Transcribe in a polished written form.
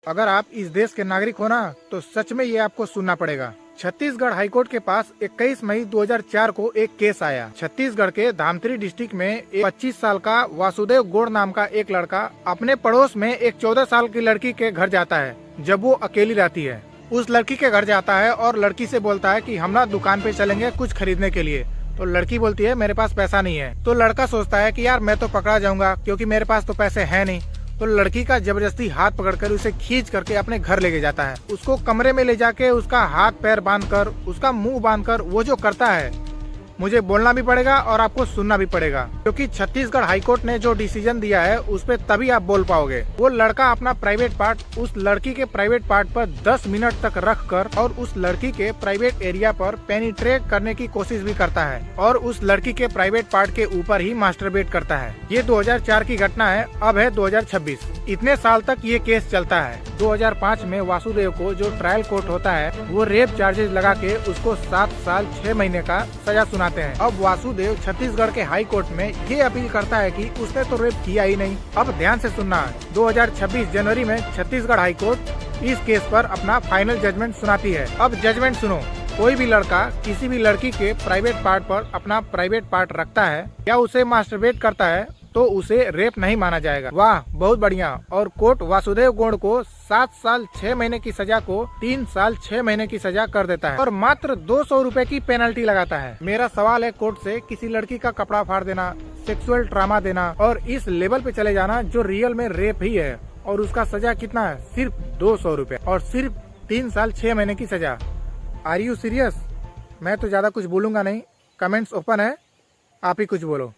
अगर आप इस देश के नागरिक हो ना तो सच में ये आपको सुनना पड़ेगा। छत्तीसगढ़ हाईकोर्ट के पास 21 मई 2004 को एक केस आया। छत्तीसगढ़ के धामतरी डिस्ट्रिक्ट में एक 25 साल का वासुदेव गौड़ नाम का एक लड़का अपने पड़ोस में एक 14 साल की लड़की के घर जाता है। जब वो अकेली रहती है, उस लड़की के घर जाता है और लड़की से बोलता है कि हम ना दुकान पे चलेंगे कुछ खरीदने के लिए। तो लड़की बोलती है मेरे पास पैसा नहीं है। तो लड़का सोचता है कि यार मैं तो पकड़ा जाऊंगा क्योंकि मेरे पास तो पैसे है नहीं। तो लड़की का जबरदस्ती हाथ पकड़कर उसे खींच करके अपने घर लेके जाता है। उसको कमरे में ले जाके उसका हाथ पैर बांधकर, उसका मुंह बांधकर वो जो करता है, मुझे बोलना भी पड़ेगा और आपको सुनना भी पड़ेगा, क्योंकि छत्तीसगढ़ हाईकोर्ट ने जो डिसीजन दिया है उस पे तभी आप बोल पाओगे। वो लड़का अपना प्राइवेट पार्ट उस लड़की के प्राइवेट पार्ट पर 10 मिनट तक रख कर और उस लड़की के प्राइवेट एरिया पर पेनिट्रेट करने की कोशिश भी करता है और उस लड़की के प्राइवेट पार्ट के ऊपर ही मास्टरबेट करता है। ये 2004 की घटना है, अब है 2026। इतने साल तक ये केस चलता है। 2005 में वासुदेव को जो ट्रायल कोर्ट होता है वो रेप चार्जेस लगा के उसको 7 साल 6 महीने का सजा सुनाते हैं। अब वासुदेव छत्तीसगढ़ के हाई कोर्ट में ये अपील करता है कि उसने तो रेप किया ही नहीं। अब ध्यान से सुनना, 2026 जनवरी में छत्तीसगढ़ हाई कोर्ट इस केस पर अपना फाइनल जजमेंट सुनाती है। अब जजमेंट सुनो। कोई भी लड़का किसी भी लड़की के प्राइवेट पार्ट पर अपना प्राइवेट पार्ट रखता है या उसे मास्टरबेट करता है तो उसे रेप नहीं माना जाएगा। वाह, बहुत बढ़िया। और कोर्ट वासुदेव गौड़ को 7 साल 6 महीने की सजा को 3 साल 6 महीने की सजा कर देता है और मात्र 200 रुपए की पेनल्टी लगाता है। मेरा सवाल है कोर्ट से, किसी लड़की का कपड़ा फाड़ देना, सेक्सुअल ट्रामा देना और इस लेवल पे चले जाना जो रियल में रेप ही है, और उसका सजा कितना है? सिर्फ 200 रुपए और सिर्फ 3 साल 6 महीने की सजा। Are you serious? मैं तो ज्यादा कुछ बोलूंगा नहीं, कमेंट्स ओपन है, आप ही कुछ बोलो।